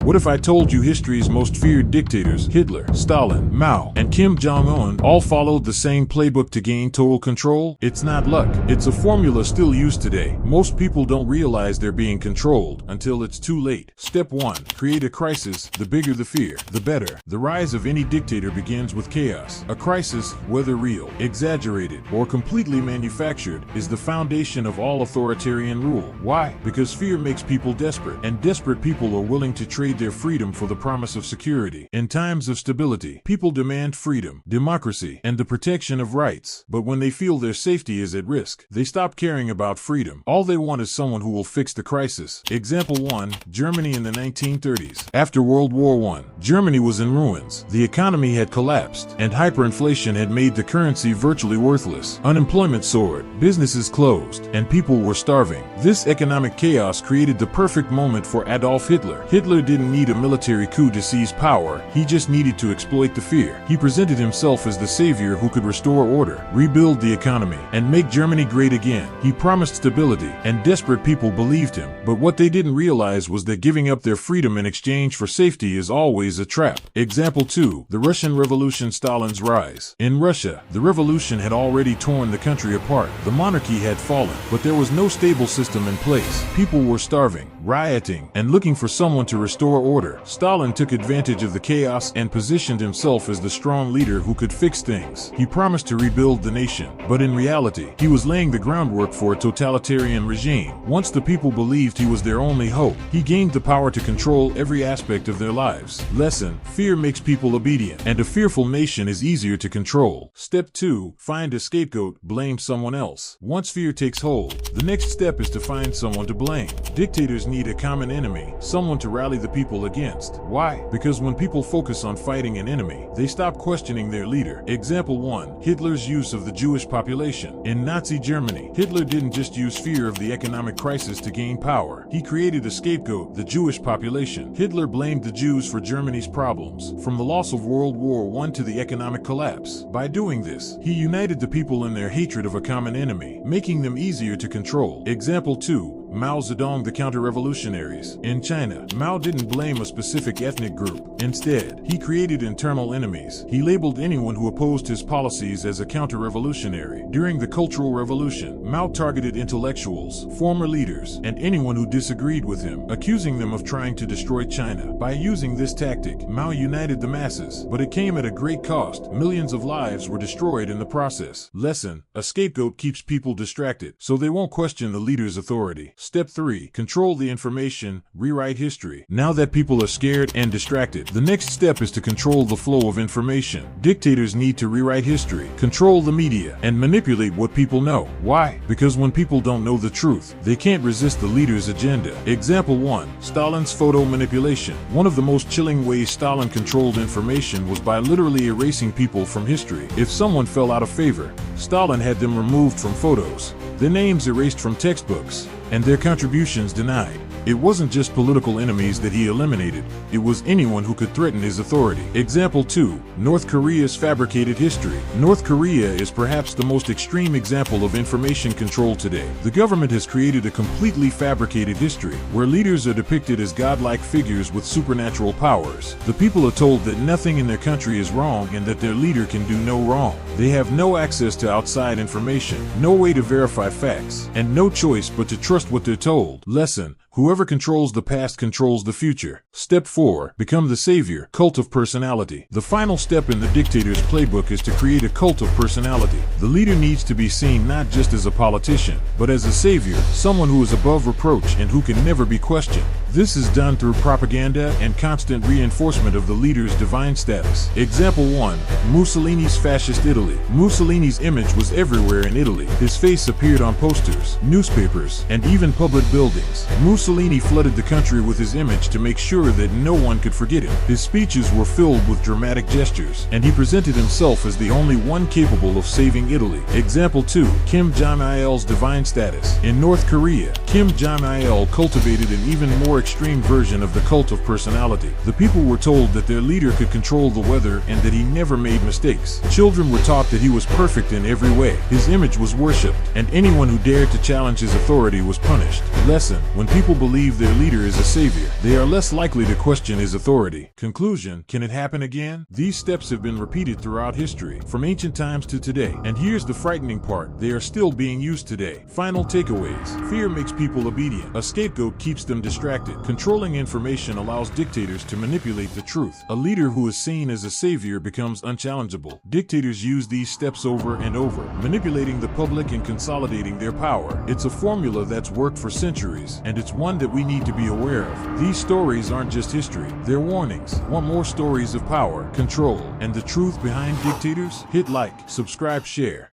What if I told you history's most feared dictators, Hitler, Stalin, Mao, and Kim Jong-un, all followed the same playbook to gain total control? It's not luck. It's a formula still used today. Most people don't realize they're being controlled until it's too late. Step 1. Create a crisis. The bigger the fear, the better. The rise of any dictator begins with chaos. A crisis, whether real, exaggerated, or completely manufactured, is the foundation of all authoritarian rule. Why? Because fear makes people desperate, and desperate people are willing to trade their freedom for the promise of security. In times of stability, people demand freedom, democracy, and the protection of rights. But when they feel their safety is at risk, they stop caring about freedom. All they want is someone who will fix the crisis. Example 1. Germany in the 1930s. After World War I, Germany was in ruins. The economy had collapsed, and hyperinflation had made the currency virtually worthless. Unemployment soared, businesses closed, and people were starving. This economic chaos created the perfect moment for Adolf Hitler. Hitler didn't need a military coup to seize power, he just needed to exploit the fear. He presented himself as the savior who could restore order, rebuild the economy, and make Germany great again. He promised stability, and desperate people believed him. But what they didn't realize was that giving up their freedom in exchange for safety is always a trap. Example 2. The Russian Revolution. Stalin's rise. In Russia, the revolution had already torn the country apart. The monarchy had fallen, but there was no stable system in place. People were starving, rioting, and looking for someone to restore order. Stalin took advantage of the chaos and positioned himself as the strong leader who could fix things. He promised to rebuild the nation, but in reality, he was laying the groundwork for a totalitarian regime. Once the people believed he was their only hope, he gained the power to control every aspect of their lives. Lesson: fear makes people obedient, and a fearful nation is easier to control. Step 2. Find a scapegoat. Blame someone else. Once fear takes hold, the next step is to find someone to blame. Dictators need a common enemy, someone to rally the people against. Why? Because when people focus on fighting an enemy, they stop questioning their leader. Example 1. Hitler's use of the Jewish population. In Nazi Germany, Hitler didn't just use fear of the economic crisis to gain power. He created a scapegoat, the Jewish population. Hitler blamed the Jews for Germany's problems, from the loss of World War I to the economic collapse. By doing this, he united the people in their hatred of a common enemy, making them easier to control. Example 2. Mao Zedong, the counter-revolutionaries. In China, Mao didn't blame a specific ethnic group. Instead, he created internal enemies. He labeled anyone who opposed his policies as a counter-revolutionary. During the Cultural Revolution, Mao targeted intellectuals, former leaders, and anyone who disagreed with him, accusing them of trying to destroy China. By using this tactic, Mao united the masses, but it came at a great cost. Millions of lives were destroyed in the process. Lesson: a scapegoat keeps people distracted, so they won't question the leader's authority. Step 3. Control the information. Rewrite history. Now that people are scared and distracted, the next step is to control the flow of information. Dictators need to rewrite history, control the media, and manipulate what people know. Why? Because when people don't know the truth, they can't resist the leader's agenda. Example 1. Stalin's photo manipulation. One of the most chilling ways Stalin controlled information was by literally erasing people from history. If someone fell out of favor, Stalin had them removed from photos, their names erased from textbooks, and their contributions denied. It wasn't just political enemies that he eliminated, it was anyone who could threaten his authority. Example 2. North Korea's fabricated history. North Korea is perhaps the most extreme example of information control today. The government has created a completely fabricated history, where leaders are depicted as godlike figures with supernatural powers. The people are told that nothing in their country is wrong and that their leader can do no wrong. They have no access to outside information, no way to verify facts, and no choice but to trust what they're told. Lesson: whoever controls the past controls the future. Step 4. Become the savior. Cult of personality. The final step in the dictator's playbook is to create a cult of personality. The leader needs to be seen not just as a politician, but as a savior, someone who is above reproach and who can never be questioned. This is done through propaganda and constant reinforcement of the leader's divine status. Example 1. Mussolini's fascist Italy. Mussolini's image was everywhere in Italy. His face appeared on posters, newspapers, and even public buildings. Mussolini flooded the country with his image to make sure that no one could forget him. His speeches were filled with dramatic gestures, and he presented himself as the only one capable of saving Italy. Example 2. Kim Jong-un's divine status. In North Korea, Kim Jong-un cultivated an even more extreme version of the cult of personality. The people were told that their leader could control the weather and that he never made mistakes. Children were taught that he was perfect in every way. His image was worshipped, and anyone who dared to challenge his authority was punished. Lesson: when people people believe their leader is a savior, they are less likely to question his authority. Conclusion: can it happen again? These steps have been repeated throughout history, from ancient times to today. And here's the frightening part: they are still being used today. Final takeaways: fear makes people obedient. A scapegoat keeps them distracted. Controlling information allows dictators to manipulate the truth. A leader who is seen as a savior becomes unchallengeable. Dictators use these steps over and over, manipulating the public and consolidating their power. It's a formula that's worked for centuries, and it's one that we need to be aware of. These stories aren't just history, they're warnings. Want more stories of power, control, and the truth behind dictators? Hit like, subscribe, share.